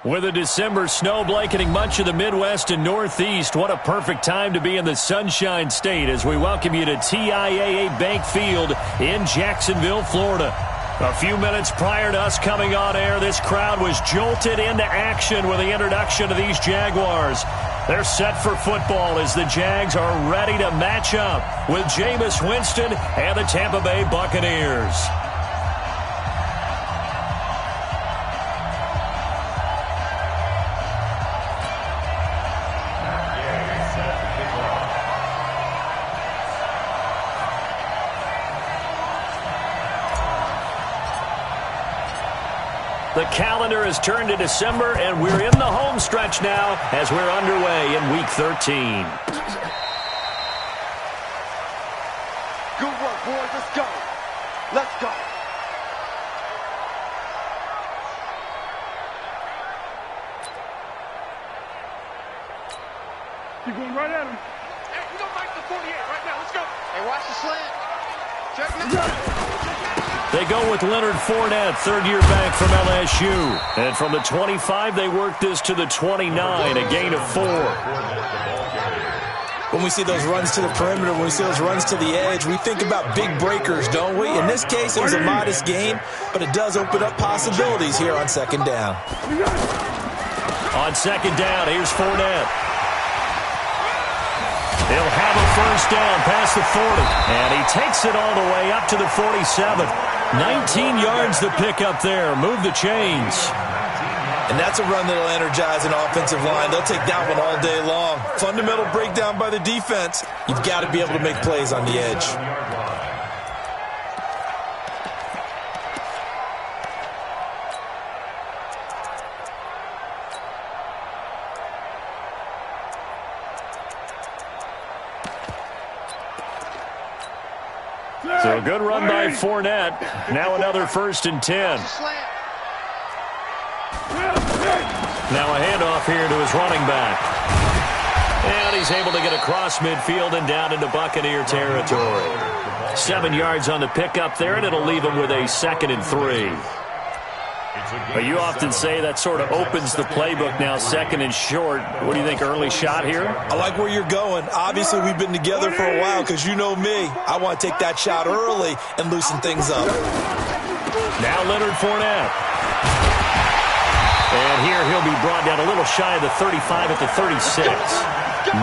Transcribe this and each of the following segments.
With a December snow blanketing much of the Midwest and Northeast, what a perfect time to be in the Sunshine State as we welcome you to TIAA Bank Field in Jacksonville, Florida. A few minutes prior to us coming on air, this crowd was jolted into action with the introduction of these Jaguars. They're set for football as the Jags are ready to match up with Jameis Winston and the Tampa Bay Buccaneers. The calendar has turned to December, and we're in the home stretch now as we're underway in Week 13. Good work, boys. Let's go. Let's go. Keep going right at him. Hey, we don't like the 48 right now. Let's go. Hey, watch the slant. Check this out. They go with Leonard Fournette, third-year back from LSU. And from the 25, they work this to the 29, a gain of 4. When we see those runs to the perimeter, when we see those runs to the edge, we think about big breakers, don't we? In this case, it was a modest gain, but it does open up possibilities here on second down. On second down, here's Fournette. He'll have a first down past the 40, and he takes it all the way up to the 47. 19 yards to pick up there. Move the chains. And that's a run that'll energize an offensive line. They'll take that one all day long. Fundamental breakdown by the defense. You've got to be able to make plays on the edge. So a good run by Fournette. Now another 1st and 10. Now a handoff here to his running back. And he's able to get across midfield and down into Buccaneer territory. 7 yards on the pickup there, and it'll leave him with a 2nd and 3. But you often say that sort of opens the playbook now, 2nd and short. What do you think, early shot here? I like where you're going. Obviously, we've been together for a while because you know me. I want to take that shot early and loosen things up. Now Leonard Fournette. And here he'll be brought down a little shy of the 35 at the 36.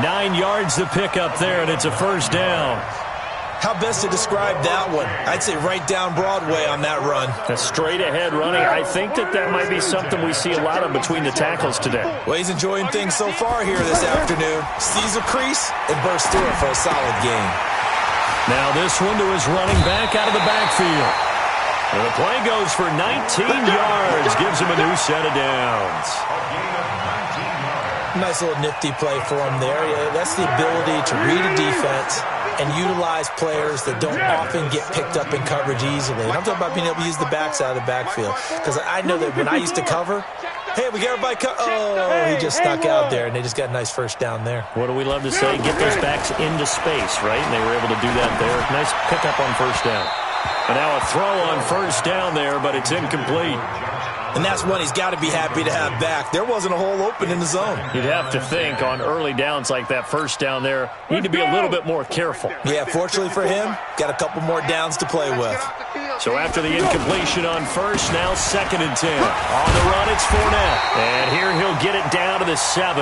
9 yards to pick up there, and it's a first down. How best to describe that one? I'd say right down Broadway on that run. A straight-ahead running. I think that might be something we see a lot of between the tackles today. Well, he's enjoying things so far here this afternoon. Sees a crease and bursts through it for a solid gain. Now this one to his running back out of the backfield. And the play goes for 19 yards. Gives him a new set of downs. Nice little nifty play for him there. Yeah, that's the ability to read a defense and utilize players that don't often get picked up in coverage easily. And I'm talking about being able to use the backs out of the backfield. Because I know that when I used to cover, hey, we got everybody he just stuck out there, and they just got a nice first down there. What do we love to say? Get those backs into space, right? And they were able to do that there. Nice pickup on first down. And now a throw on first down there, but it's incomplete. And that's one he's got to be happy to have back. There wasn't a hole open in the zone. You'd have to think on early downs like that first down there, you need to be a little bit more careful. Yeah, fortunately for him, got a couple more downs to play with. So after the incompletion on first, now 2nd and 10. On the run, it's Fournette. And here he'll get it down to the 7.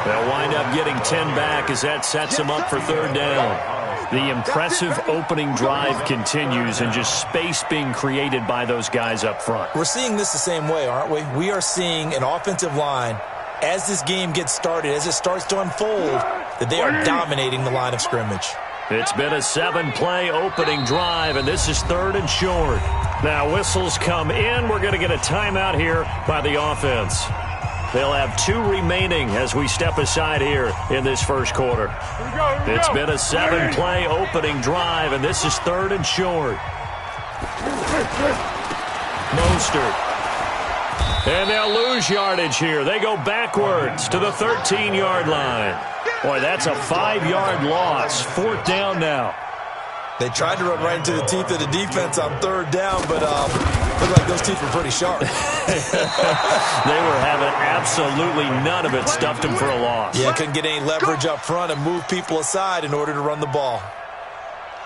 They'll wind up getting 10 back as that sets him up for 3rd down. The impressive opening drive continues and just space being created by those guys up front. We're seeing this the same way, aren't we? We are seeing an offensive line, as this game gets started, as it starts to unfold, that they are dominating the line of scrimmage. It's been a 7-play opening drive, and this is 3rd and short. Now whistles come in. We're going to get a timeout here by the offense. They'll have 2 remaining as we step aside here in this first quarter. It's been a 7-play opening drive, and this is 3rd and short. Mostert. And they'll lose yardage here. They go backwards to the 13-yard line. Boy, that's a 5-yard loss. 4th down now. They tried to run right into the teeth of the defense on 3rd down, but Looked like those teeth were pretty sharp. They were having absolutely none of it. Stuffed him for a loss. Yeah, couldn't get any leverage up front and move people aside in order to run the ball.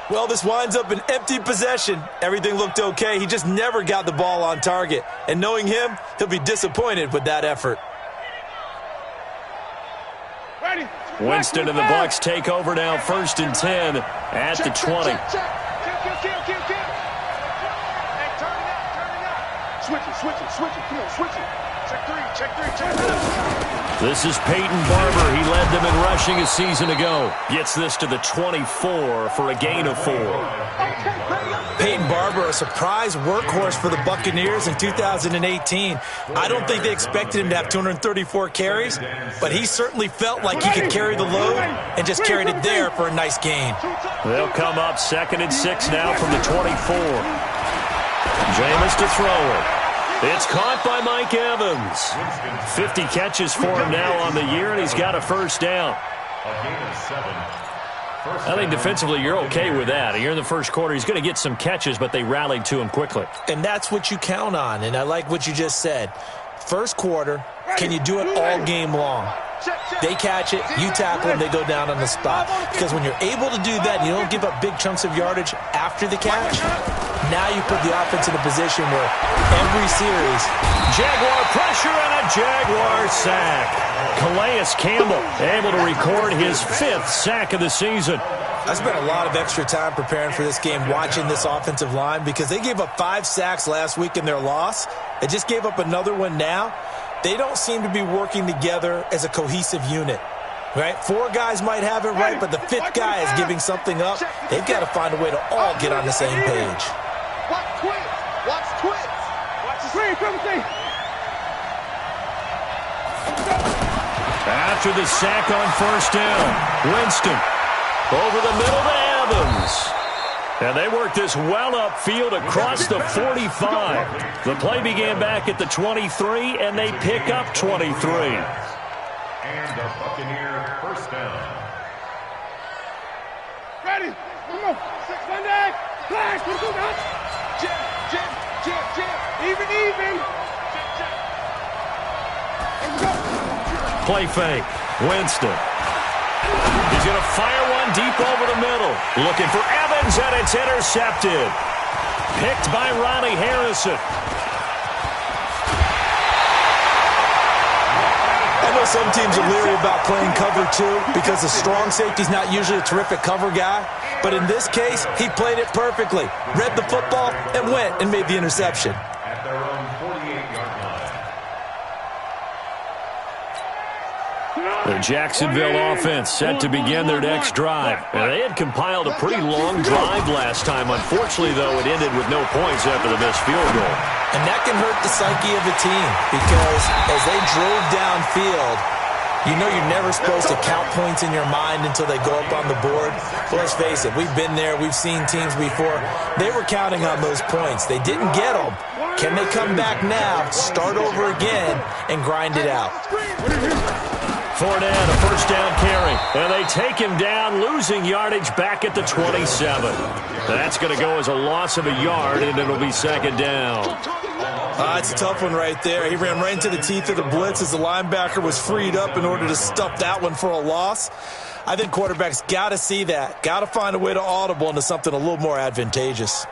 Well, this winds up an empty possession. Everything looked okay. He just never got the ball on target. And knowing him, he'll be disappointed with that effort. Winston and the Bucs take over now, 1st and 10 at the 20. Hey, turn it out. Switch it. Come on, Check three. This is Peyton Barber. He led them in rushing a season ago. Gets this to the 24 for a gain of 4. Peyton Barber, a surprise workhorse for the Buccaneers in 2018. I don't think they expected him to have 234 carries, but he certainly felt like he could carry the load and just carried it there for a nice gain. They'll come up 2nd and 6 now from the 24. Jameis to throw it. It's caught by Mike Evans. 50 catches for him now on the year, and he's got a 1st down. I think defensively you're okay with that. Here in the 1st quarter, he's going to get some catches, but they rallied to him quickly. And that's what you count on, and I like what you just said. 1st quarter, can you do it all game long? They catch it, you tackle them, they go down on the spot. Because when you're able to do that, you don't give up big chunks of yardage after the catch. Now you put the offense in a position where every series, Jaguar pressure and a Jaguar sack. Calais Campbell able to record his 5th sack of the season. I spent a lot of extra time preparing for this game, watching this offensive line, because they gave up 5 sacks last week in their loss. They just gave up another one now. They don't seem to be working together as a cohesive unit. Right? 4 guys might have it right, but the 5th guy is giving something up. They've got to find a way to all get on the same page. Watch twins. Watch the screen. After the sack on 1st down, Winston over the middle to Evans. And they work this well upfield across the 45. The play began back at the 23, and they pick up 23. And the Buccaneer 1st down. Ready. Come on. 6 Monday. Flash. Jam. Even. Play fake. Winston. He's going to fire one deep over the middle. Looking for Evans, and it's intercepted. Picked by Ronnie Harrison. I know some teams are leery about playing cover 2 because the strong safety's not usually a terrific cover guy. But in this case, he played it perfectly. Read the football and went and made the interception. At their own 48-yard line. The Jacksonville offense set to begin their next drive. And they had compiled a pretty long drive last time. Unfortunately, though, it ended with no points after the missed field goal. And that can hurt the psyche of a team because as they drove downfield, you know you're never supposed to count points in your mind until they go up on the board. But let's face it, we've been there. We've seen teams before. They were counting on those points. They didn't get them. Can they come back now, start over again, and grind it out? Fournette, a 1st down carry. And they take him down, losing yardage back at the 27. That's going to go as a loss of a yard, and it'll be 2nd down. It's a tough one right there. He ran right into the teeth of the blitz as the linebacker was freed up in order to stuff that one for a loss. I think quarterbacks got to see that. Got to find a way to audible into something a little more advantageous.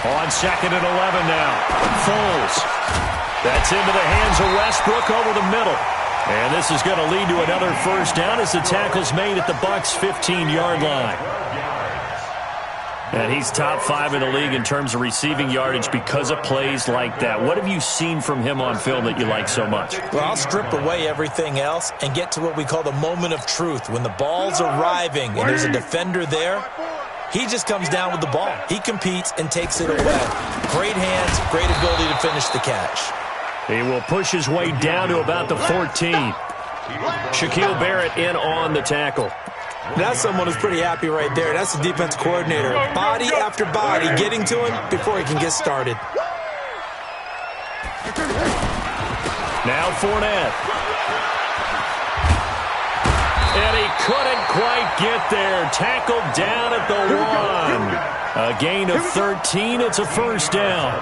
On 2nd and 11 now. Foles. That's into the hands of Westbrook over the middle. And this is going to lead to another 1st down as the tackle's made at the Bucs' 15-yard line. And he's top 5 in the league in terms of receiving yardage because of plays like that. What have you seen from him on film that you like so much? Well, I'll strip away everything else and get to what we call the moment of truth. When the ball's arriving and there's a defender there, he just comes down with the ball. He competes and takes it away. Great hands, great ability to finish the catch. He will push his way down to about the 14. Shaquille Barrett in on the tackle. That's someone who's pretty happy right there. That's the defense coordinator. Body after body getting to him before he can get started. Now Fournette. And he couldn't quite get there. Tackled down at the 1. A gain of 13. It's a first down.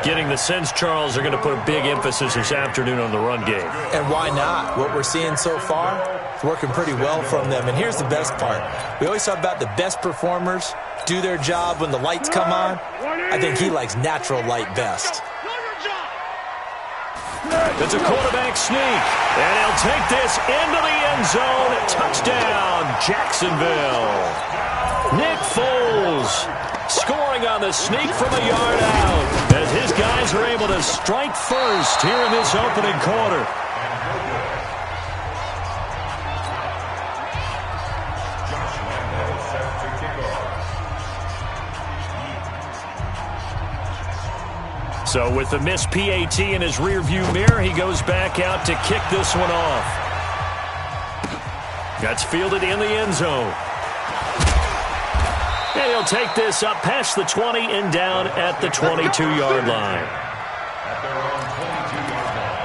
Getting the sense, Charles, they're going to put a big emphasis this afternoon on the run game. And why not? What we're seeing so far is working pretty well from them. And here's the best part. We always talk about the best performers do their job when the lights come on. I think he likes natural light best. It's a quarterback sneak, and he'll take this into the end zone. Touchdown, Jacksonville. Nick Foles scoring on the sneak from a yard out as his guys are able to strike first here in this opening quarter. So with the missed PAT in his rearview mirror, he goes back out to kick this one off. That's fielded in the end zone. And he'll take this up past the 20 and down at the 22-yard line. At their own 22-yard line.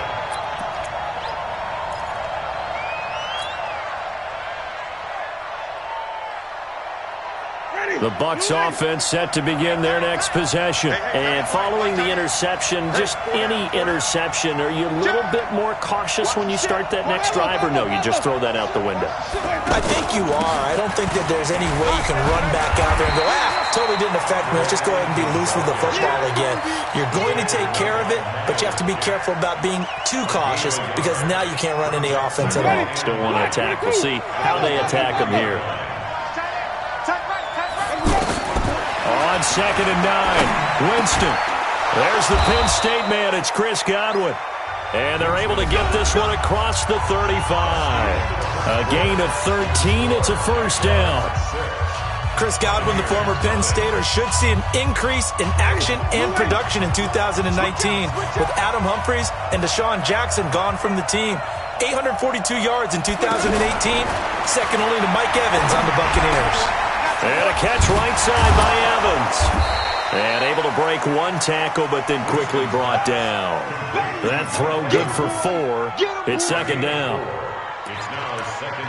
The Bucs offense set to begin their next possession. And following the interception, just any interception, are you a little bit more cautious when you start that next drive, or no, you just throw that out the window? I think you are. I don't think that there's any way you can run back out there and go, totally didn't affect me. Let's just go ahead and be loose with the football again. You're going to take care of it, but you have to be careful about being too cautious because now you can't run any offense at all. Still want to attack. We'll see how they attack him here. On 2nd and 9, Winston. There's the Penn State man. It's Chris Godwin. And they're able to get this one across the 35. A gain of 13. It's a first down. Chris Godwin, the former Penn Stater, should see an increase in action and production in 2019 with Adam Humphries and Deshaun Jackson gone from the team. 842 yards in 2018, second only to Mike Evans on the Buccaneers. And a catch right side by Evans. And able to break one tackle, but then quickly brought down. That throw good for 4. It's second down.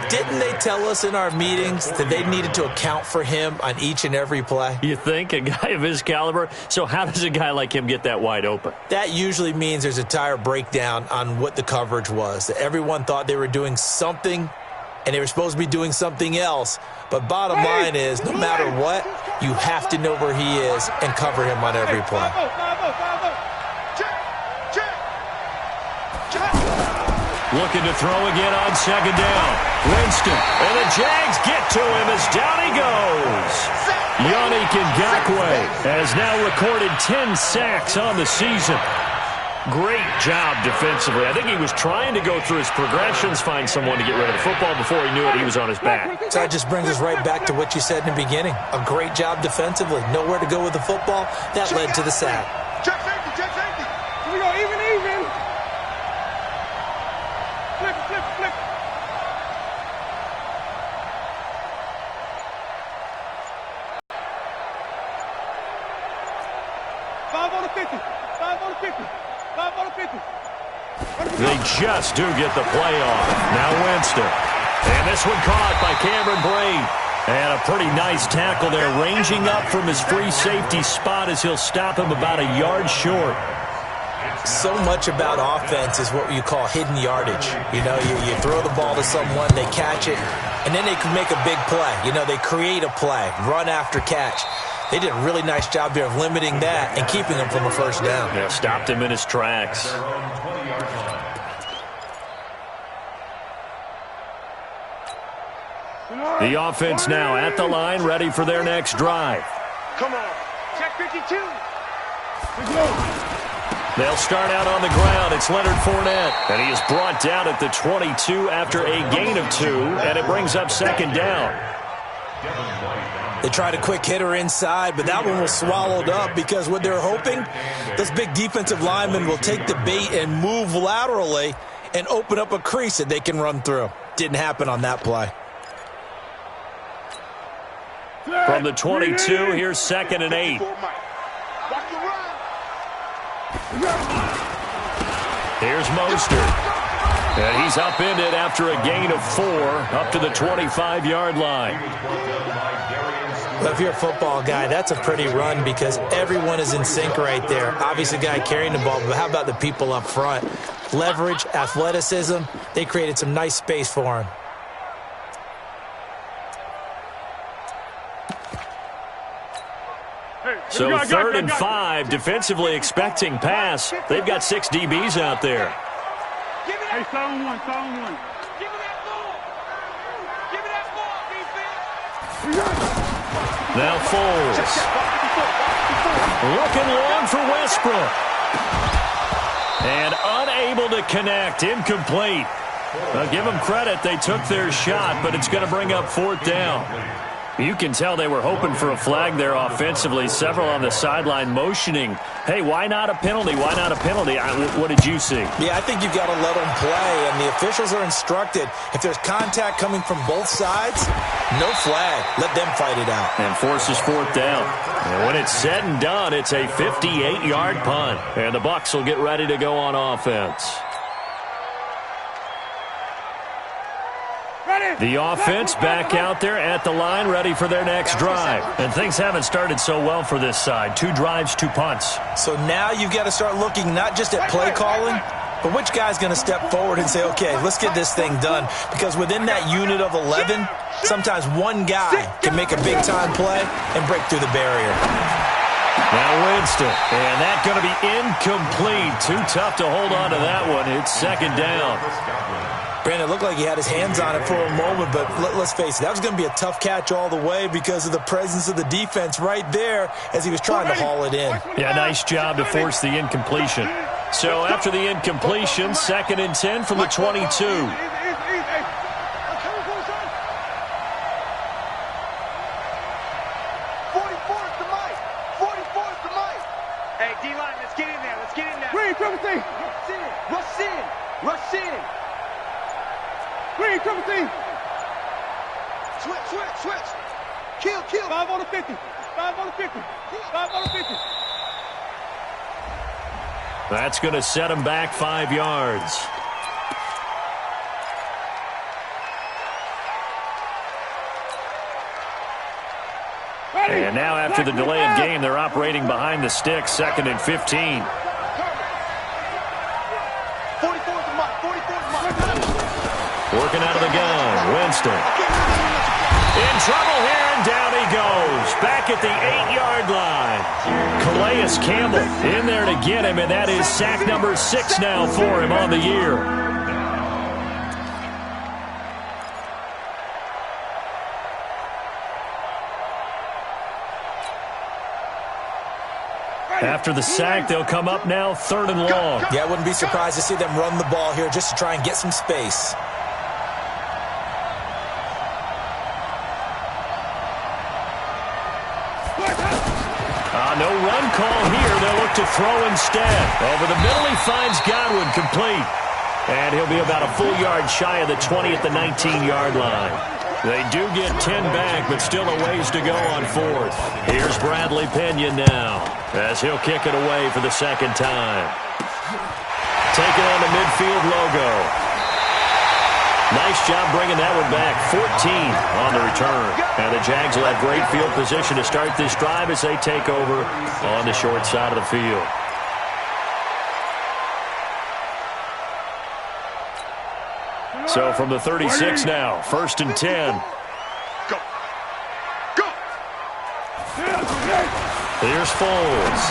Didn't they tell us in our meetings that they needed to account for him on each and every play? You think? A guy of his caliber? So how does a guy like him get that wide open? That usually means there's a tire breakdown on what the coverage was. That everyone thought they were doing something, and they were supposed to be doing something else. But bottom line is, no matter what, you have to know where he is and cover him on every play. Looking to throw again on second down. Winston. And the Jags get to him as down he goes. Yannick Ngakoue has now recorded 10 sacks on the season. Great job defensively. I think he was trying to go through his progressions, find someone to get rid of the football. Before he knew it, he was on his back. So that just brings us right back to what you said in the beginning. A great job defensively. Nowhere to go with the football. That led to the sack. Check safety, check safety. Here we go, even. Flip. 5 on the 50. 5 on the 50. 5 on the 50. They just do get the play off. Now Winston. And this one caught by Cameron Brate. And a pretty nice tackle there, ranging up from his free safety spot as he'll stop him about a yard short. So much about offense is what you call hidden yardage. You know, you throw the ball to someone, they catch it, and then they can make a big play. You know, they create a play, run after catch. They did a really nice job here of limiting that and keeping him from a first down. Yeah, stopped him in his tracks. The offense now at the line, ready for their next drive. Come on. Check 52. They'll start out on the ground. It's Leonard Fournette. And he is brought down at the 22 after a gain of 2. And it brings up second down. They tried a quick hitter inside, but that one was swallowed up because what they're hoping, this big defensive lineman will take the bait and move laterally and open up a crease that they can run through. Didn't happen on that play. From the 22, here's 2nd and 8. Here's Mostert. And he's upended after a gain of 4 up to the 25-yard line. Well, if you're a football guy, that's a pretty run because everyone is in sync right there. Obviously, the guy carrying the ball, but how about the people up front? Leverage, athleticism, they created some nice space for him. So 3rd and 5, defensively expecting pass. They've got 6 DBs out there. Hey, zone one. Give me that ball. Give me that ball, defense. Now Foles. Looking long for Westbrook. And unable to connect. Incomplete. Now give them credit. They took their shot, but it's going to bring up 4th down. You can tell they were hoping for a flag there offensively. Several on the sideline motioning, hey, why not a penalty? Why not a penalty? What did you see? Yeah, I think you've got to let them play, and the officials are instructed. If there's contact coming from both sides, no flag. Let them fight it out. And forces 4th down. And when it's said and done, it's a 58-yard punt. And the Bucs will get ready to go on offense. The offense back out there at the line, ready for their next drive. And things haven't started so well for this side. 2 drives, 2 punts. So now you've got to start looking not just at play calling, but which guy's going to step forward and say, okay, let's get this thing done. Because within that unit of 11, sometimes one guy can make a big-time play and break through the barrier. Now Winston, and that's going to be incomplete. Too tough to hold on to that one. It's 2nd down. Brandon, it looked like he had his hands on it for a moment, but let's face it, that was going to be a tough catch all the way because of the presence of the defense right there as he was trying to haul it in. Yeah, nice job to force the incompletion. So after the incompletion, 2nd and 10 from the 22. 44 is the mic. 44 is the mic. Hey, D-line, let's get in there. Let's get in there. Green, triple T. Rush in. Rush in. Green, triple T. Switch. Kill. 5 on the 50. 5 on the 50. 5 on the 50. That's going to set him back 5 yards. And now after the delay of game, they're operating behind the sticks, 2nd and 15. 44 is the mic. 44 is the mic. Working out of the gun, Winston. In trouble here, and down he goes. Back at the 8-yard line. Calais Campbell in there to get him, and that is sack number 6 now for him on the year. After the sack, they'll come up now 3rd and long. Yeah, I wouldn't be surprised to see them run the ball here just to try and get some space. No run call here. They'll look to throw instead. Over the middle, he finds Godwin complete. And he'll be about a full yard shy of the 20 at the 19-yard line. They do get 10 back, but still a ways to go on 4th. Here's Bradley Pinion now as he'll kick it away for the 2nd time. Taking on the midfield logo. Nice job bringing that one back. 14 on the return. And the Jags will have great field position to start this drive as they take over on the short side of the field. So from the 36 now, 1st and 10. Go. Here's Foles.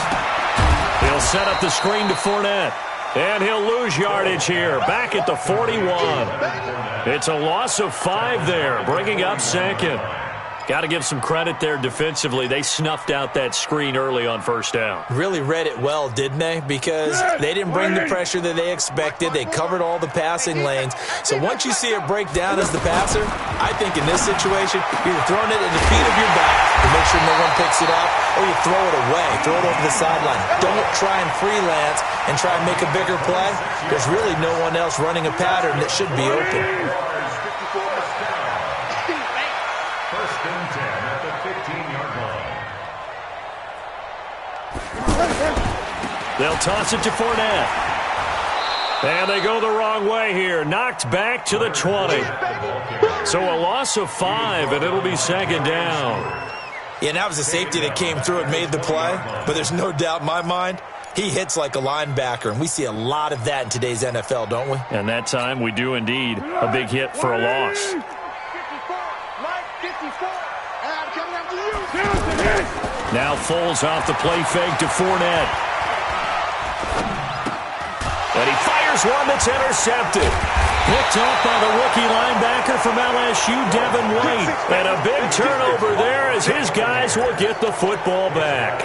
He'll set up the screen to Fournette. And he'll lose yardage here, back at the 41. It's a loss of 5 there, bringing up 2nd. Got to give some credit there defensively. They snuffed out that screen early on 1st down. Really read it well, didn't they? Because they didn't bring the pressure that they expected. They covered all the passing lanes. So once you see it break down as the passer, I think in this situation, you're throwing it at the feet of your back to make sure no one picks it up, or you throw it away, throw it over the sideline. Don't try and freelance and try and make a bigger play. There's really no one else running a pattern that should be open. They'll toss it to Fournette. And they go the wrong way here. Knocked back to the 20. So a loss of 5, and it'll be second down. Yeah, that was a safety that came through and made the play. But there's no doubt in my mind, he hits like a linebacker. And we see a lot of that in today's NFL, don't we? And that time we do indeed. A big hit for a loss. Now Foles off the play fake to Fournette. And he fires one that's intercepted. Picked off by the rookie linebacker from LSU, Devin White. And a big turnover there as his guys will get the football back.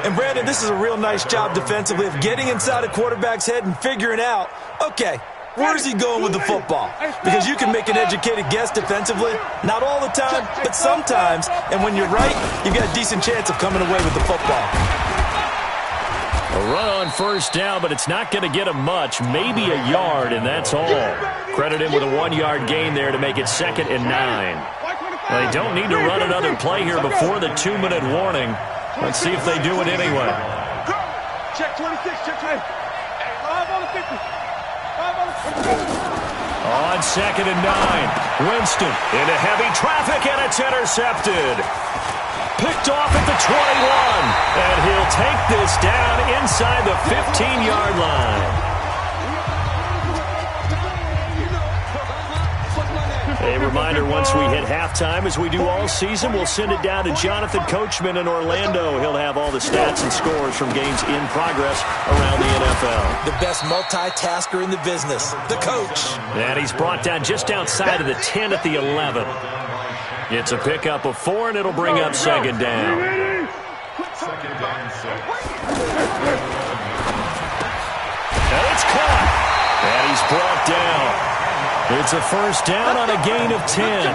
And, Brandon, this is a real nice job defensively of getting inside a quarterback's head and figuring out, okay, where is he going with the football? Because you can make an educated guess defensively. Not all the time, but sometimes. And when you're right, you've got a decent chance of coming away with the football. A run on first down, but it's not going to get him much. Maybe a yard, and that's all. Credit him with a 1-yard gain there to make it 2nd and 9. Well, they don't need to run another play here before the 2-minute warning. Let's see if they do it anyway. Check 26, check 20. 5 on the 50. 5 on the 50. On 2nd and 9. Winston into heavy traffic, and it's intercepted. Picked off at the 21. And he'll take this down inside the 15-yard line. A reminder, once we hit halftime, as we do all season, we'll send it down to Jonathan Coachman in Orlando. He'll have all the stats and scores from games in progress around the NFL. The best multitasker in the business, the coach. And he's brought down just outside of the 10 at the 11. It's a pickup of 4, and it'll bring up 2nd down. 2nd down, 6. And it's caught. And he's brought down. It's a first down on a gain of 10.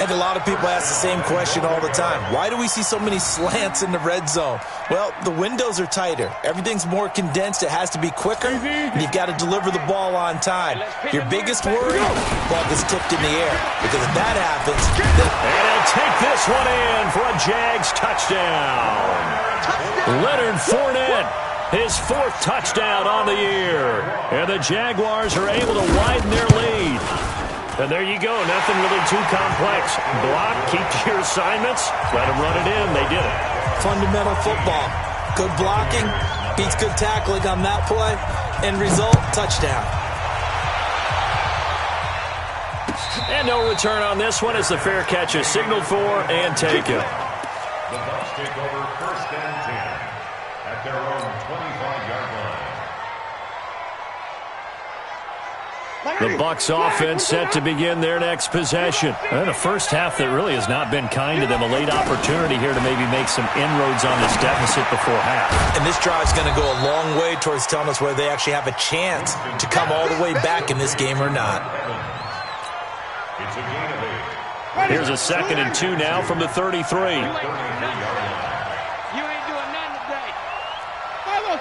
And a lot of people ask the same question all the time. Why do we see so many slants in the red zone? Well, the windows are tighter. Everything's more condensed. It has to be quicker. And you've got to deliver the ball on time. Your biggest worry? Ball gets tipped in the air. Because if that happens, then... And he'll take this one in for a Jags touchdown. Leonard Fournette. His 4th touchdown on the year. And the Jaguars are able to widen their lead. And there you go. Nothing really too complex. Block, keep to your assignments, let them run it in. They did it. Fundamental football. Good blocking, beats good tackling on that play. End result, touchdown. And no return on this one as the fair catch is signaled for and taken. The Bucs take over 1st and 10 at their own 25-yard line. The Bucs offense set to begin their next possession. And a first half that really has not been kind to them. A late opportunity here to maybe make some inroads on this deficit before half. And this drive's going to go a long way towards telling us whether they actually have a chance to come all the way back in this game or not. It's a gain of 8. Here's a 2nd and 2 now from the 33. 33-yard line. You ain't doing nothing today. Follow.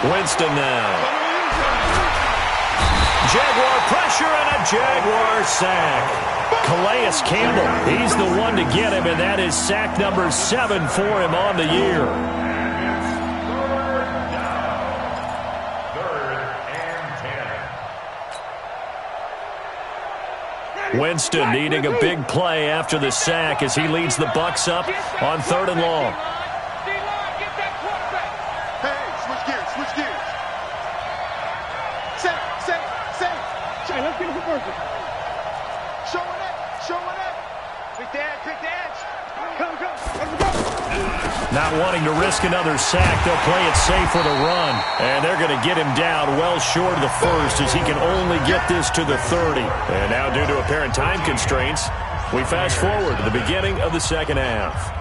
Winston now. Jaguar pressure and a Jaguar sack. Calais Campbell, he's the one to get him, and that is sack number 7 for him on the year. 3rd and 10. Winston needing a big play after the sack as he leads the Bucs up on 3rd and long. Switch gears. Set. Let's get a conversion. Showing it. Pick the edge. Come. Let's go. Not wanting to risk another sack, they'll play it safe with a run. And they're going to get him down well short of the 1st as he can only get this to the 30. And now due to apparent time constraints, we fast forward to the beginning of the 2nd half.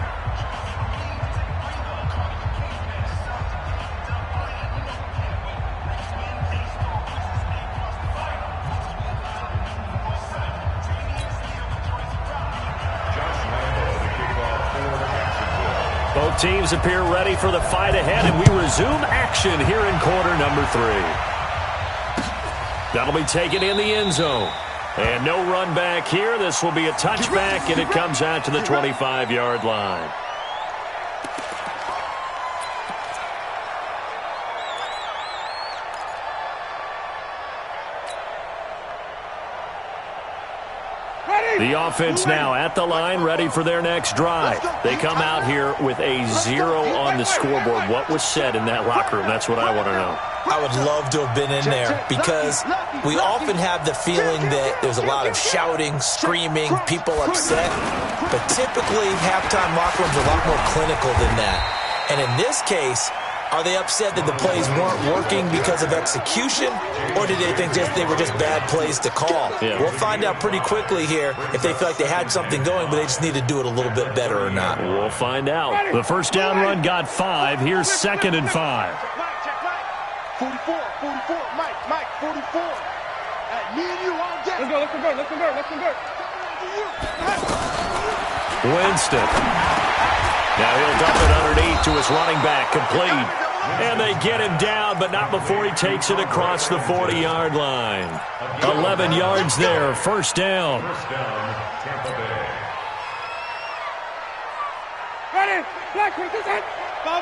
Both teams appear ready for the fight ahead, and we resume action here in quarter number 3. That'll be taken in the end zone. And no run back here. This will be a touchback, and it comes out to the 25-yard line. The offense now at the line, ready for their next drive. They come out here with a 0 on the scoreboard. What was said in that locker room? That's what I want to know. I would love to have been in there because we often have the feeling that there's a lot of shouting, screaming, people upset. But typically, halftime locker rooms are a lot more clinical than that. And in this case, are they upset that the plays weren't working because of execution, or did they think they were just bad plays to call? Yeah. We'll find out pretty quickly here if they feel like they had something going, but they just need to do it a little bit better or not. We'll find out. The first down run got 5. Here's 2nd and 5. 44, Mike, 44. Me and you all day. Let's convert. Winston. Now he'll dump it underneath to his running back, complete. And they get him down, but not before he takes it across the 40-yard line. 11 yards there, first down. Tampa Bay. Ready? Black, 5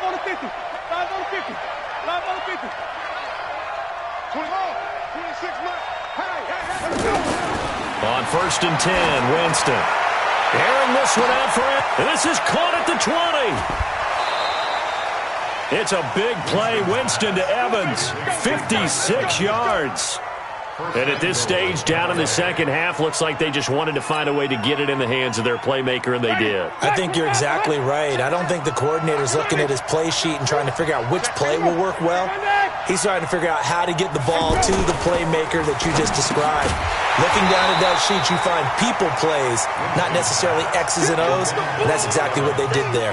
on the 50. 5 on the 50. 5 on the 50. 21, 26 left. Hey, let's go. On 1st and 10, Winston. Airing this one out for it. And this is caught at the 20. It's a big play. Winston to Evans. 56 yards. And at this stage, down in the second half, looks like they just wanted to find a way to get it in the hands of their playmaker, and they did. I think you're exactly right. I don't think the coordinator's looking at his play sheet and trying to figure out which play will work well. He's trying to figure out how to get the ball to the playmaker that you just described. Looking down at that sheet, you find people plays, not necessarily X's and O's, and that's exactly what they did there.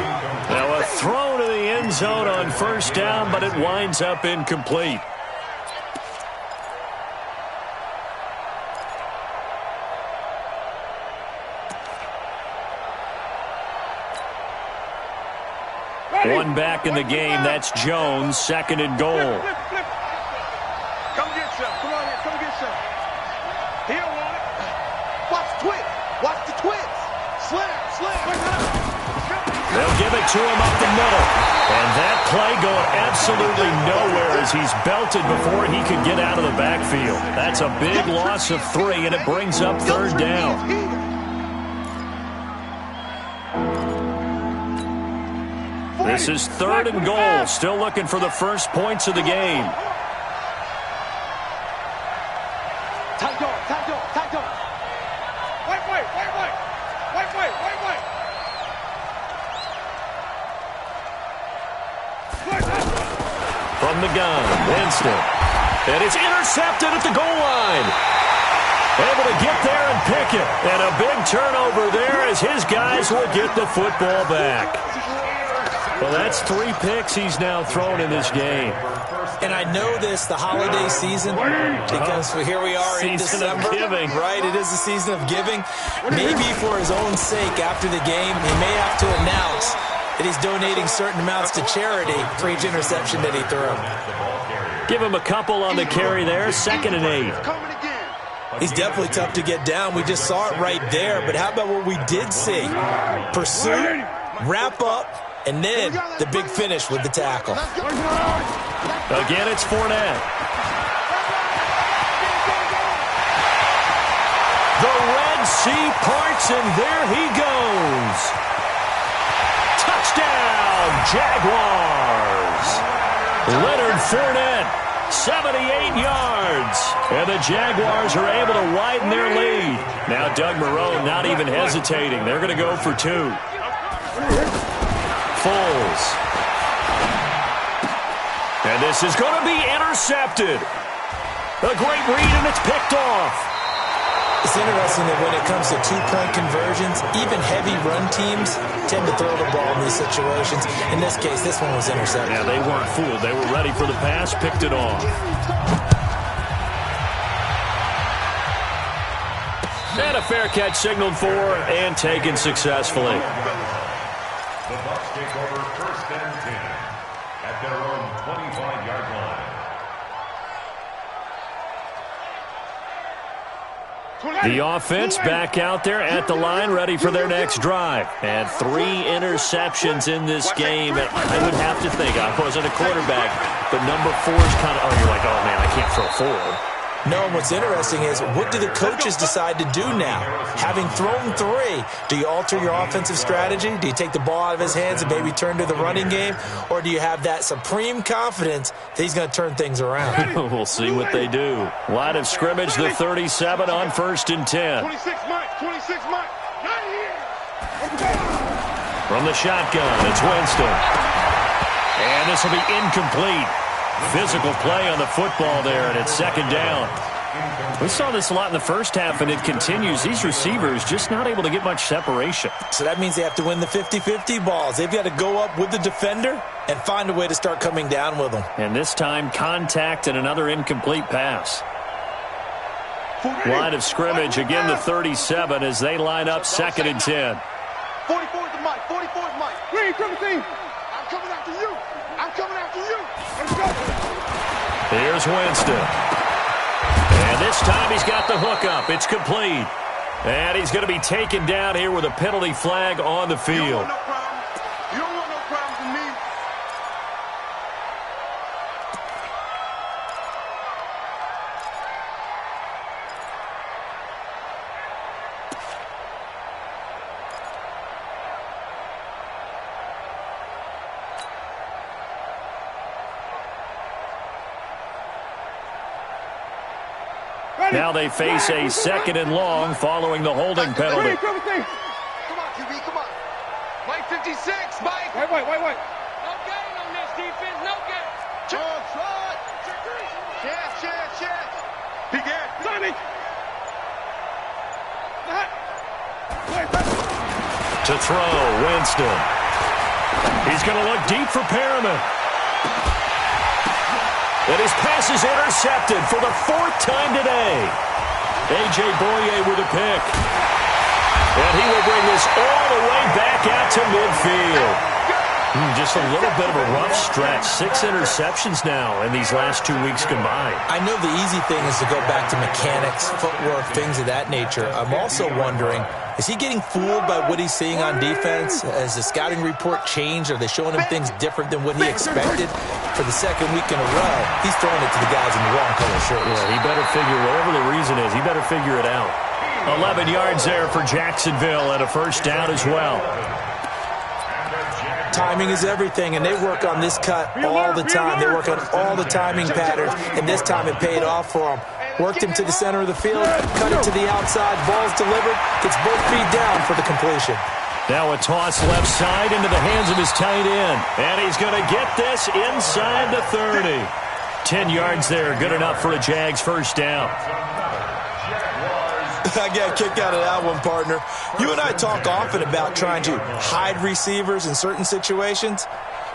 Now a throw to the end zone on first down, but it winds up incomplete. One back in the game. That's Jones. 2nd and goal. Flip. Come get some. Come on here. Come get some. He don't want it. Watch the twist. Watch the twist. Slam. They'll give it to him up the middle. And that play going absolutely nowhere as he's belted before he could get out of the backfield. That's a big loss of 3, and it brings up 3rd down. This is 3rd and goal. Still looking for the first points of the game. Tight dog. Wait. From the gun, Winston. And it's intercepted at the goal line. Able to get there and pick it. And a big turnover there as his guys will get the football back. Well, that's 3 picks he's now thrown in this game. And I know this, the holiday season, because here we are in December. Season of giving. Right, it is the season of giving. Maybe for his own sake, after the game, he may have to announce that he's donating certain amounts to charity for each interception that he threw. Give him a couple on the carry there. 2nd and 8. He's definitely tough to get down. We just saw it right there. But how about what we did see? Pursuit, wrap up, and then the big finish with the tackle. Again, it's Fournette. The Red Sea parts, and there he goes. Touchdown, Jaguars. Leonard Fournette, 78 yards. And the Jaguars are able to widen their lead. Now Doug Marrone not even hesitating. They're going to go for 2. Foles. And this is going to be intercepted. A great read, and it's picked off. It's interesting that when it comes to 2-point conversions, even heavy run teams tend to throw the ball in these situations. In this case, this one was intercepted. Yeah, they weren't fooled. They were ready for the pass, picked it off. And a fair catch signaled for and taken successfully. The Bucs take over 1st and 10 at their own 25-yard line. The offense back out there at the line, ready for their next drive. And 3 interceptions in this game. And I would have to think, I wasn't a quarterback, but number 4 is kind of, you're like, oh, man, I can't throw 4. No, and what's interesting is, what do the coaches decide to do now? Having thrown 3, do you alter your offensive strategy? Do you take the ball out of his hands and maybe turn to the running game? Or do you have that supreme confidence that he's going to turn things around? We'll see what they do. Line of scrimmage, the 37 on 1st and 10. 26 Mike. From the shotgun, it's Winston. And this will be incomplete. Physical play on the football there, and it's 2nd down. We saw this a lot in the first half, and it continues. These receivers just not able to get much separation. So that means they have to win the 50-50 balls. They've got to go up with the defender and find a way to start coming down with them. And this time, contact and another incomplete pass. Line of scrimmage, again the 37 as they line up 2nd and 10. 44 is the Mike. 44 is Mike. Green, triple team. I'm coming after you. Let's go. Here's Winston. And this time he's got the hook up. It's complete. And he's going to be taken down here with a penalty flag on the field. You don't want no problems with me. Now they face a 2nd and long following the holding penalty. Come on, QB, come on. Mike 56, Mike. Wait. No gain on this defense, no gain. Shot. Chance. He get. Sonny. To throw, Winston. He's going to look deep for Perriman. And his pass is intercepted for the 4th time today. A.J. Boye with a pick. And he will bring this all the way back out to midfield. Just a little bit of a rough stretch. 6 interceptions now in these last 2 weeks combined. I know the easy thing is to go back to mechanics, footwork, things of that nature. I'm also wondering, is he getting fooled by what he's seeing on defense? Has the scouting report changed? Are they showing him things different than what he expected? For the 2nd week in a row, he's throwing it to the guys in the wrong color shirts. Yeah, he better figure, whatever the reason is, he better figure it out. 11 yards there for Jacksonville and a 1st down as well. Timing is everything, and they work on this cut all the time. They work on all the timing patterns, and this time it paid off for them. Worked him to the center of the field, cut it to the outside, ball's delivered, gets both feet down for the completion. Now a toss left side into the hands of his tight end, and he's going to get this inside the 30. 10 yards there, good enough for a Jags 1st down. I got a kick out of that one, partner. You and I talk often about trying to hide receivers in certain situations,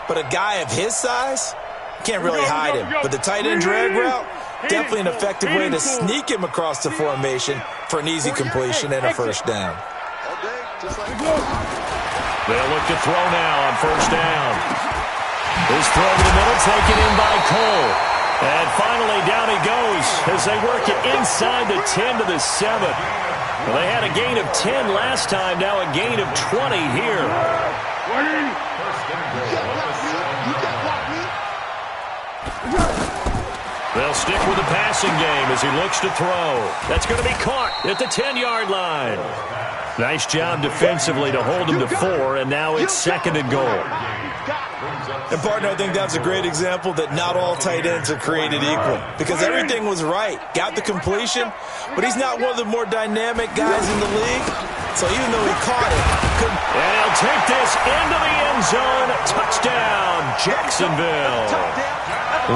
but a guy of his size can't really hide him. But the tight end drag route, definitely an effective way to sneak him across the formation for an easy completion and a 1st down. They'll look to throw now on 1st down. His throw to the middle taken in by Cole. And finally, down he goes as they work it inside the 10 to the 7. Well, they had a gain of 10 last time, now a gain of 20 here. They'll stick with the passing game as he looks to throw. That's going to be caught at the 10-yard line. Nice job defensively to hold him to 4, and now it's 2nd and goal. And, partner, I think that's a great example that not all tight ends are created equal, because everything was right. Got the completion, but he's not one of the more dynamic guys in the league. So even though he caught it, couldn't. And he'll take this into the end zone. Touchdown, Jacksonville.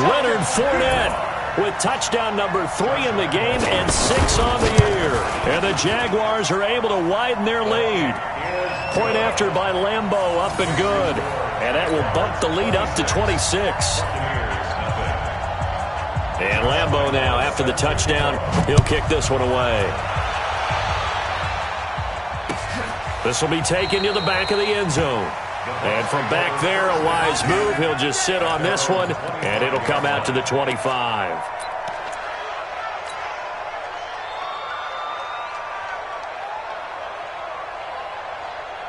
Leonard Fournette with touchdown number 3 in the game and 6 on the year. And the Jaguars are able to widen their lead. Point after by Lambeau, up and good. And that will bump the lead up to 26. And Lambeau now, after the touchdown, he'll kick this one away. This will be taken to the back of the end zone. And from back there, a wise move. He'll just sit on this one, and it'll come out to the 25.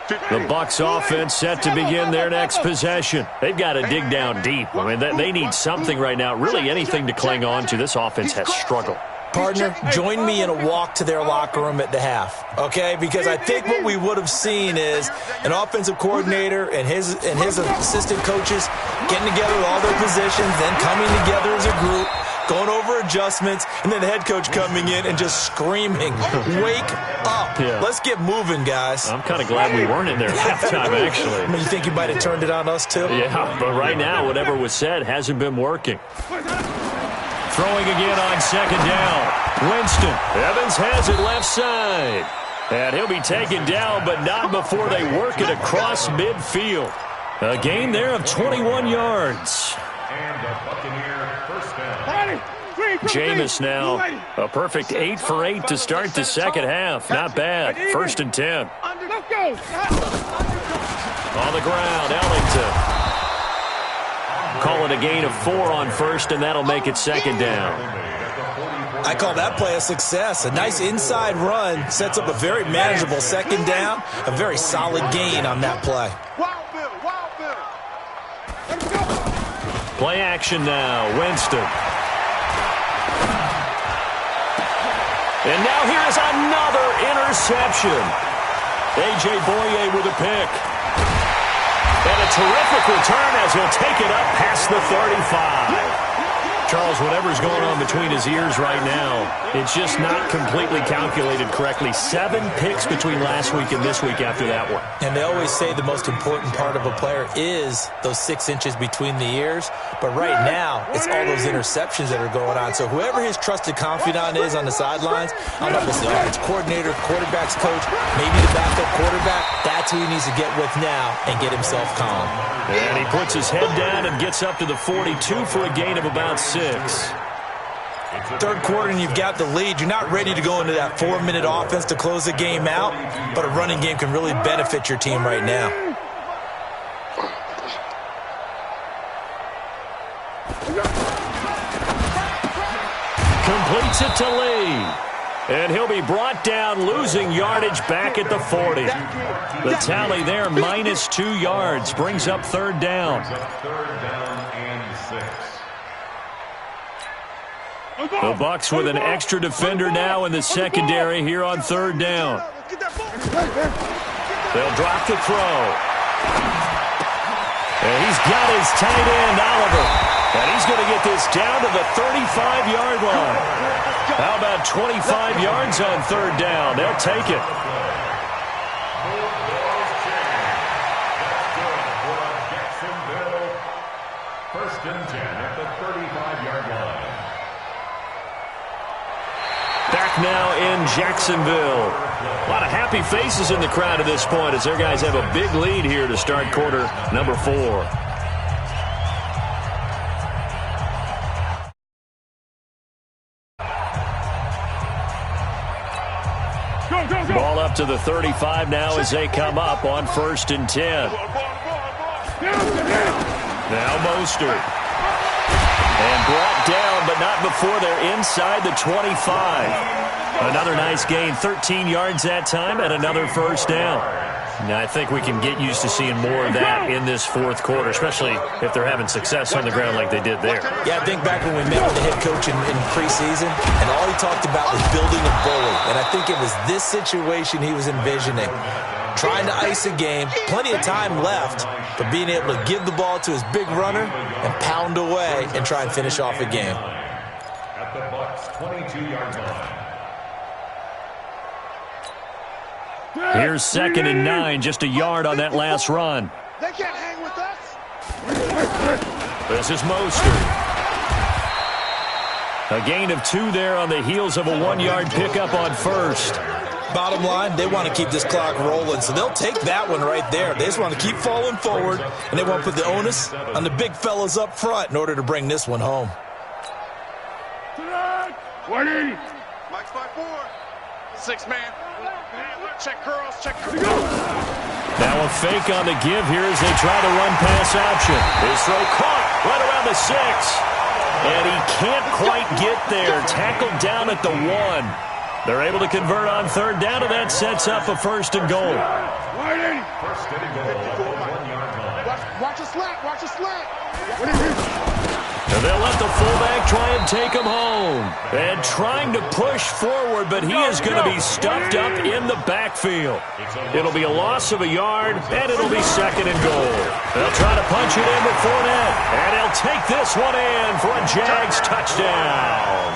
The Bucs offense set to begin their next possession. They've got to dig down deep. I mean, they need something right now, really anything to cling on to. This offense has struggled. partner, join me in a walk to their locker room at the half, okay? Because I think what we would have seen is an offensive coordinator and his assistant coaches getting together with all their positions, then coming together as a group, going over adjustments, and then the head coach coming in and just screaming, wake up. Yeah. Let's get moving, guys. I'm kind of glad we weren't in there at halftime, actually. I mean, you think you might have turned it on us, too? Yeah, but right now, whatever was said hasn't been working. Throwing again on second down. Winston. Evans has it left side. And he'll be taken down, but not before they work it across midfield. A gain there of 21 yards. And a Buccaneer first down. Jameis now a perfect 8 for 8 to start the second half. Not bad. 1st and 10. On the ground, Ellington. Call it a gain of 4 on first, and that'll make it second down. I call that play a success. A nice inside run sets up a very manageable second down. A very solid gain on that play. Play action now. Winston. And now here's another interception. A.J. Boye with a pick. And a terrific return as he'll take it up past the 35. Charles, whatever's going on between his ears right now, it's just not completely calculated correctly. 7 picks between last week and this week after that one. And they always say the most important part of a player is those 6 inches between the ears. But right now, it's all those interceptions that are going on. So whoever his trusted confidant is on the sidelines, I don't know if it's the offensive coordinator, quarterback's coach, maybe the backup quarterback, that's who he needs to get with now and get himself calm. And he puts his head down and gets up to the 42 for a gain of about 6. Third quarter and you've got the lead. You're not ready to go into that 4-minute offense to close the game out, but a running game can really benefit your team right now. Completes it to Lee. And he'll be brought down, losing yardage back at the 40. The tally there, minus 2 yards, brings up third down. Third down and 6. The Bucs with an extra defender now in the secondary here on third down. They'll drop the throw. And he's got his tight end, Oliver. And he's going to get this down to the 35-yard line. How about 25 yards on third down? They'll take it. First and 10 at the 35-yard line. Back now in Jacksonville. A lot of happy faces in the crowd at this point as their guys have a big lead here to start quarter number 4. Ball up to the 35 now as they come up on 1st and 10. Now Mostert. And brought down, but not before they're inside the 25. Another nice gain, 13 yards that time, and another first down. Now, I think we can get used to seeing more of that in this fourth quarter, especially if they're having success on the ground like they did there. Yeah, I think back when we met with the head coach in preseason, and all he talked about was building a bully. And I think it was this situation he was envisioning. Trying to ice a game, plenty of time left, but being able to give the ball to his big runner and pound away and try and finish off a game. At the Bucs' 22-yard line. Here's 2nd and 9, just a yard on that last run. They can't hang with us. This is Mostert. A gain of 2 there on the heels of a 1-yard pickup on first. Bottom line, they want to keep this clock rolling, so they'll take that one right there. They just want to keep falling forward, and they want to put the onus on the big fellas up front in order to bring this one home. 180. Mike's 5-4. 6-man. Check curls, check curls. Now a fake on the give here as they try to run pass option. His throw caught right around the 6. And he can't quite get there. Tackled down at the 1. They're able to convert on third down, and that sets up a 1st and goal. First and goal at the 1-yard line. Watch Watch a slant. Watch a slant. And they'll let the fullback try and take him home. And trying to push forward, but he is going to be stuffed up in the backfield. It'll be a loss of a yard, and it'll be 2nd and goal. They'll try to punch it in with Fournette. And he'll take this one in for a Jags touchdown.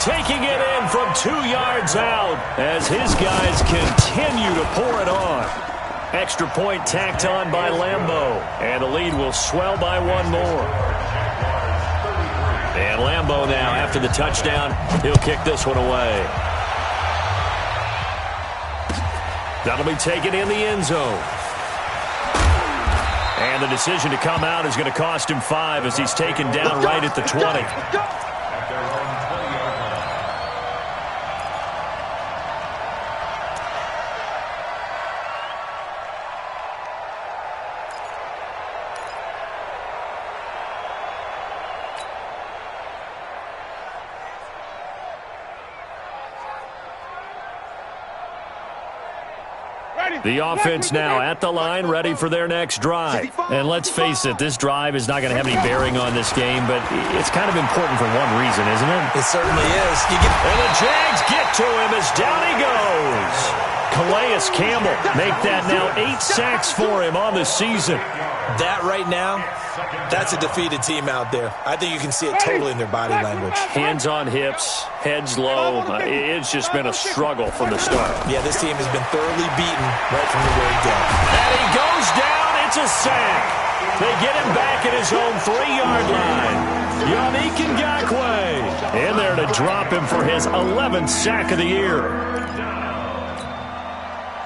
Taking it in from 2 yards out as his guys continue to pour it on. Extra point tacked on by Lambeau. And the lead will swell by 1 more. And Lambeau now, after the touchdown, he'll kick this one away. That'll be taken in the end zone. And the decision to come out is going to cost him 5 as he's taken down right at the 20. The offense now at the line, ready for their next drive. And let's face it, this drive is not going to have any bearing on this game, but it's kind of important for one reason, isn't it? It certainly is. And the Jags get to him as down he goes. Calais Campbell make that now 8 sacks for him on the season. That right now, that's a defeated team out there. I think you can see it totally in their body language. Hands on hips, heads low. It's just been a struggle from the start. Yeah, this team has been thoroughly beaten right from the very go. And he goes down. It's a sack. They get him back at his own 3-yard line. Yannick Ngakoue in there to drop him for his 11th sack of the year.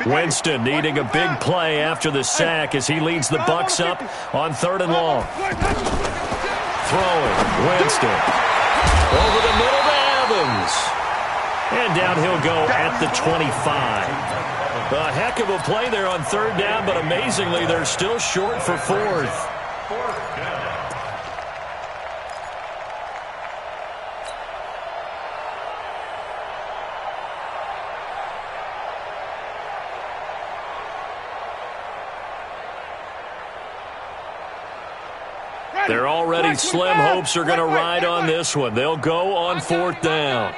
Winston needing a big play after the sack as he leads the Bucs up on 3rd and long. Throwing, Winston. Over the middle to Evans. And down he'll go at the 25. A heck of a play there on 3rd down, but amazingly, they're still short for 4th. Their already slim hopes are going to ride on this one. They'll go on 4th down.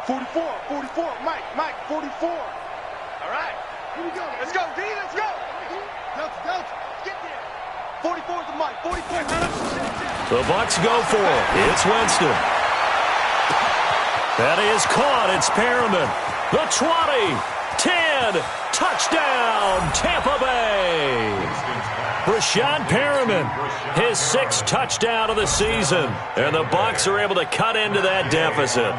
44, Mike, 44. All right, here we go. Let's go, D, let's go. Delta, get there. 44 is the Mike, 44. The Bucs go for it. It's Winston. That is caught. It's Perriman. The 20, 10, touchdown, Tampa Bay. Brashad Perriman, his 6th touchdown of the season. And the Bucs are able to cut into that deficit.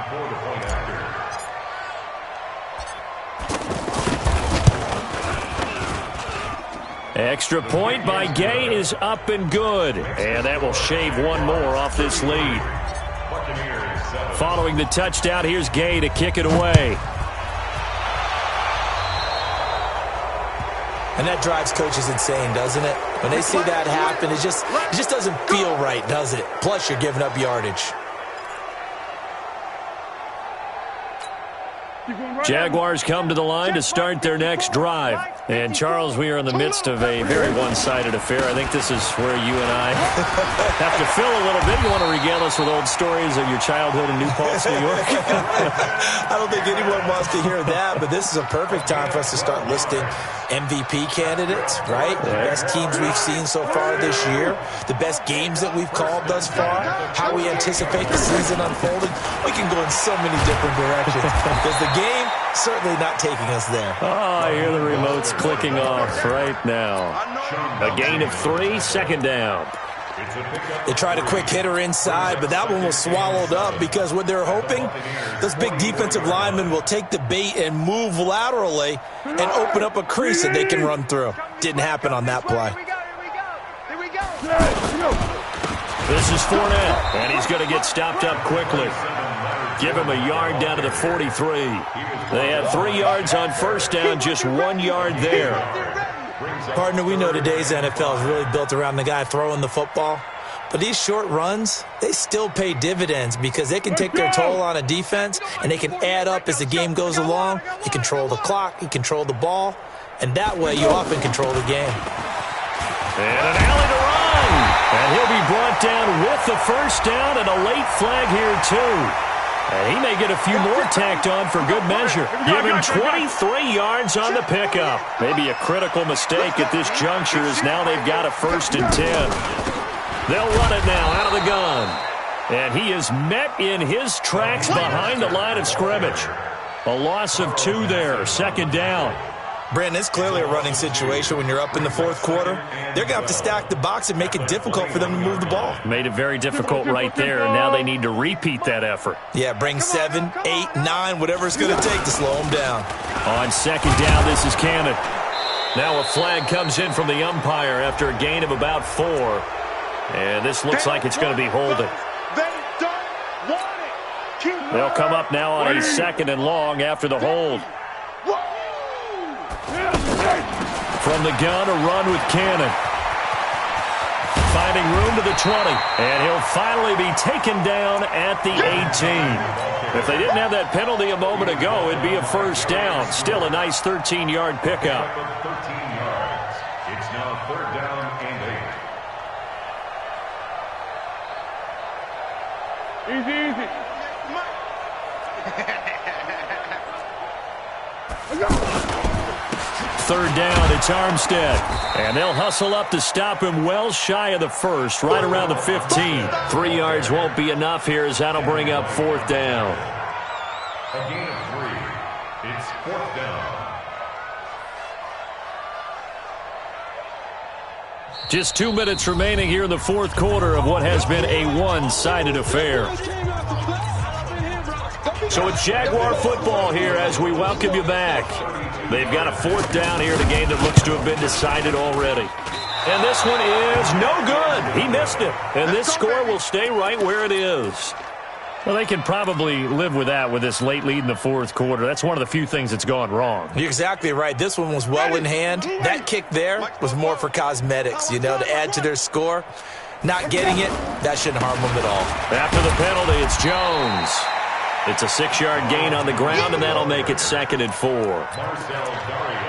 Extra point by Gay is up and good. And that will shave 1 more off this lead. Following the touchdown, here's Gay to kick it away. And that drives coaches insane, doesn't it? When they see that happen, it just doesn't feel right, does it? Plus, you're giving up yardage. Jaguars come to the line to start their next drive. And, Charles, we are in the midst of a very one-sided affair. I think this is where you and I have to fill a little bit. You want to regale us with old stories of your childhood in New Paltz, New York? I don't think anyone wants to hear that, but this is a perfect time for us to start listing MVP candidates, right? The best teams we've seen so far this year, the best games that we've called thus far, how we anticipate the season unfolding. We can go in so many different directions because the game certainly not taking us there. Oh, I hear the remotes clicking off right now. A gain of 3, 2nd down. They tried a quick hitter inside, but that one was swallowed up because what they're hoping, those big defensive linemen will take the bait and move laterally and open up a crease that they can run through. Didn't happen on that play. Here we go. This is Fournette, and he's going to get stopped up quickly. Give him a yard down to the 43. They had 3 yards on 1st down, just 1 yard there. Partner, we know today's NFL is really built around the guy throwing the football. But these short runs, they still pay dividends because they can take their toll on a defense and they can add up as the game goes along. You control the clock, you control the ball, and that way you often control the game. And an alley to run. And he'll be brought down with the first down and a late flag here, too. And he may get a few more tacked on for good measure. Give him 23 yards on the pickup. Maybe a critical mistake at this juncture as now they've got a 1st and 10. They'll run it now out of the gun. And he is met in his tracks behind the line of scrimmage. A loss of 2 there, 2nd down. Brandon, it's clearly a running situation when you're up in the 4th quarter. They're going to have to stack the box and make it difficult for them to move the ball. Made it very difficult right there. Now they need to repeat that effort. Yeah, bring 7, 8, 9, whatever it's going to take to slow them down. On 2nd down, this is Cannon. Now a flag comes in from the umpire after a gain of about 4. And this looks like it's going to be holding. They'll come up now on a 2nd and long after the hold. From the gun, a run with Cannon. Finding room to the 20. And he'll finally be taken down at the 18. If they didn't have that penalty a moment ago, it'd be a 1st down. Still a nice 13-yard pickup. 13 yards. It's now 3rd down and 8. Easy. 3rd down, it's Armstead. And they'll hustle up to stop him well shy of the 1st, right around the 15. 3 yards won't be enough here as that'll bring up 4th down. A gain of 3. It's 4th down. Just 2 minutes remaining here in the 4th quarter of what has been a one-sided affair. So it's Jaguar football here as we welcome you back. They've got a 4th down here in a game that looks to have been decided already. And this one is no good. He missed it. And this score will stay right where it is. Well, they can probably live with that with this late lead in the 4th quarter. That's one of the few things that's gone wrong. You're exactly right. This one was well in hand. That kick there was more for cosmetics, to add to their score. Not getting it, that shouldn't harm them at all. After the penalty, it's Jones. It's a 6-yard gain on the ground, and that'll make it 2nd and 4.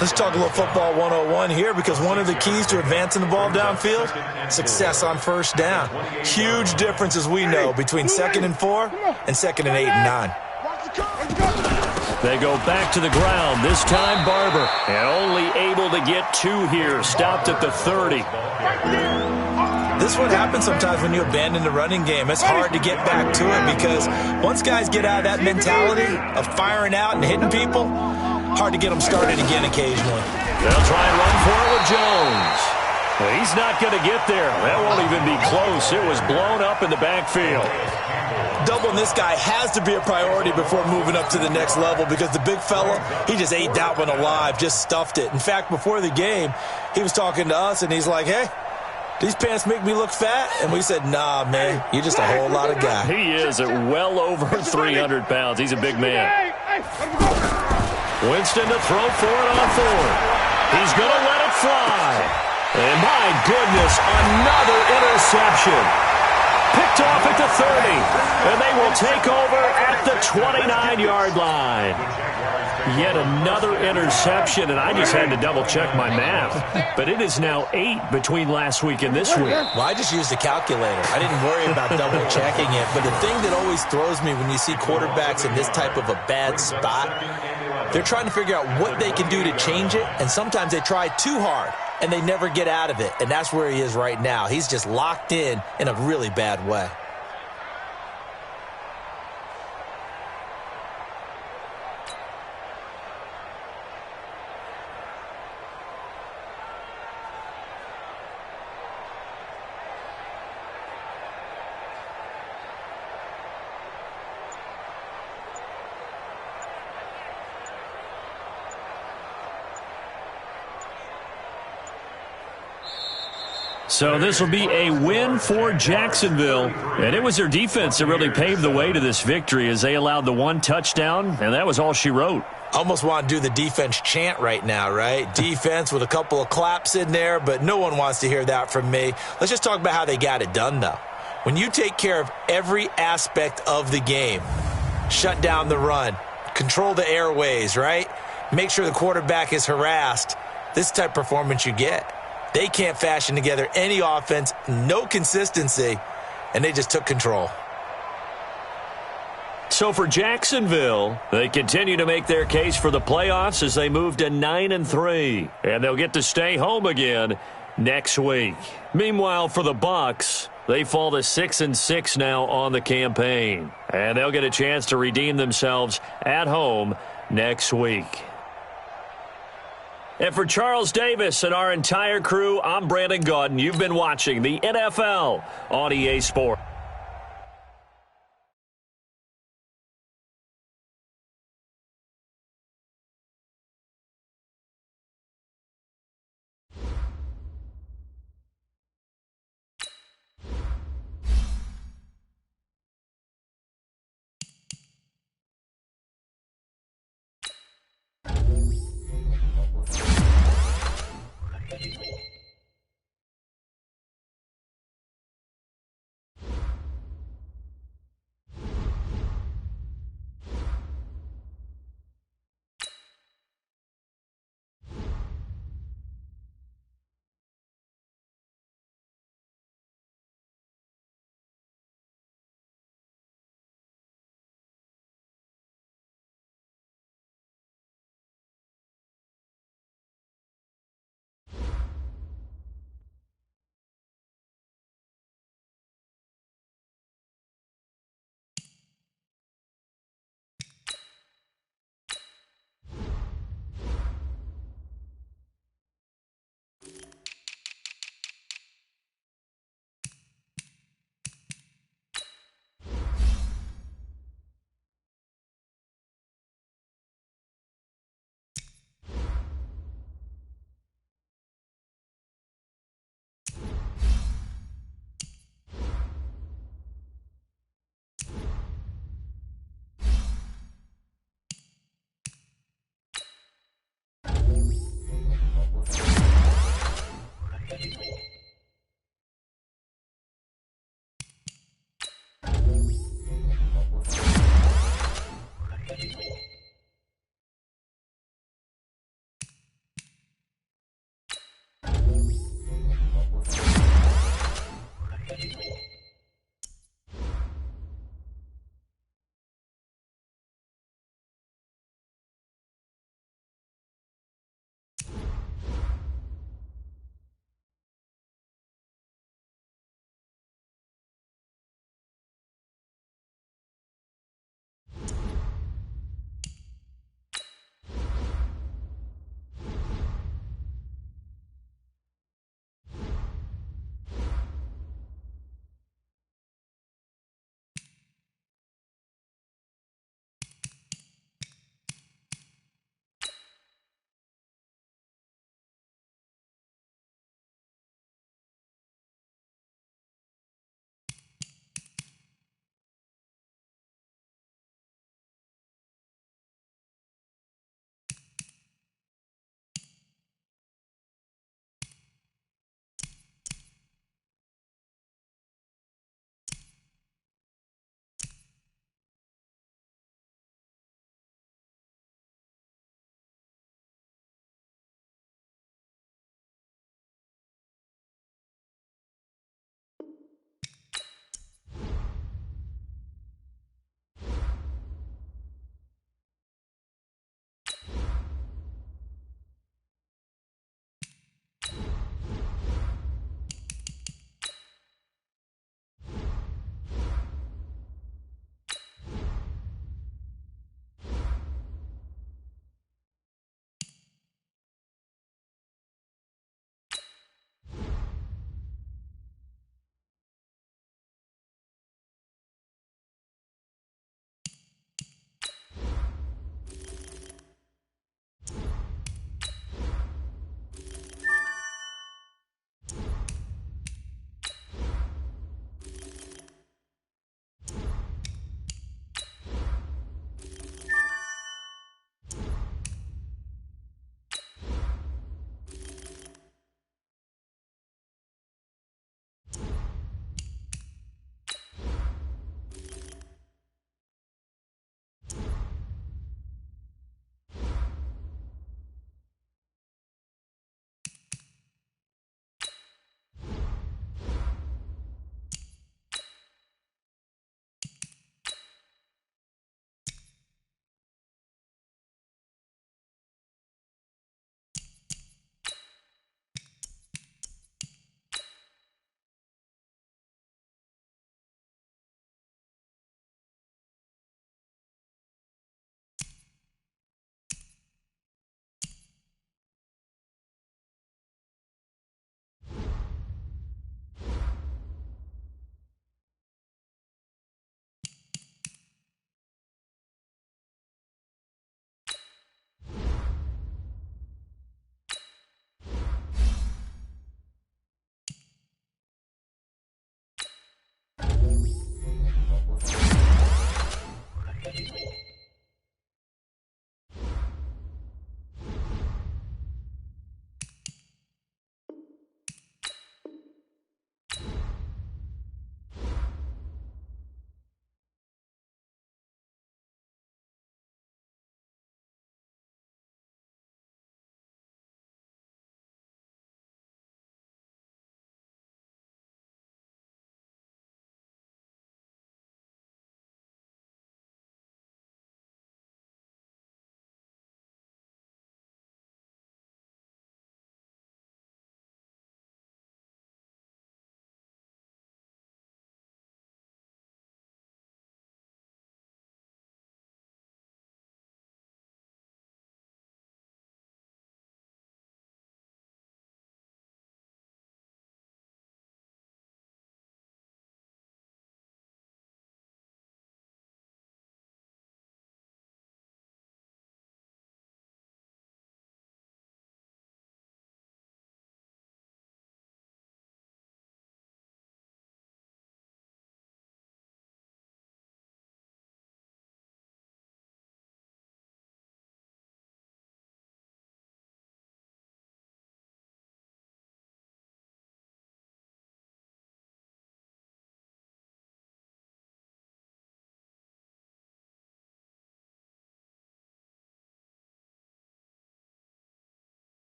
Let's talk a little football 101 here, because one of the keys to advancing the ball downfield, success on 1st down. Huge difference, as we know, between 2nd and 4 and 2nd and 8 and 9. They go back to the ground, this time Barber. And only able to get 2 here, stopped at the 30. This is what happens sometimes when you abandon the running game. It's hard to get back to it because once guys get out of that mentality of firing out and hitting people, hard to get them started again occasionally. They'll try and run for it with Jones. Well, he's not going to get there. That won't even be close. It was blown up in the backfield. Doubling this guy has to be a priority before moving up to the next level because the big fella, he just ate that one alive, just stuffed it. In fact, before the game, he was talking to us, and he's like, hey, these pants make me look fat? And we said, nah, man, you're just a whole lot of guy. He is at well over 300 pounds. He's a big man. Winston to throw for it on 4th. He's going to let it fly. And my goodness, another interception. Picked off at the 30. And they will take over at the 29-yard line. Yet another interception, and I just had to double-check my math. But it is now 8 between last week and this week. Well, I just used a calculator. I didn't worry about double-checking it. But the thing that always throws me when you see quarterbacks in this type of a bad spot, they're trying to figure out what they can do to change it, and sometimes they try too hard, and they never get out of it. And that's where he is right now. He's just locked in a really bad way. So this will be a win for Jacksonville. And it was their defense that really paved the way to this victory as they allowed the 1 touchdown, and that was all she wrote. Almost want to do the defense chant right now, right? Defense with a couple of claps in there, but no one wants to hear that from me. Let's just talk about how they got it done, though. When you take care of every aspect of the game, shut down the run, control the airways, right? Make sure the quarterback is harassed. This type of performance you get. They can't fashion together any offense, no consistency, and they just took control. So for Jacksonville, they continue to make their case for the playoffs as they move to 9-3, and they'll get to stay home again next week. Meanwhile, for the Bucs, they fall to 6-6 now on the campaign, and they'll get a chance to redeem themselves at home next week. And for Charles Davis and our entire crew, I'm Brandon Gaudin. You've been watching the NFL on EA Sports.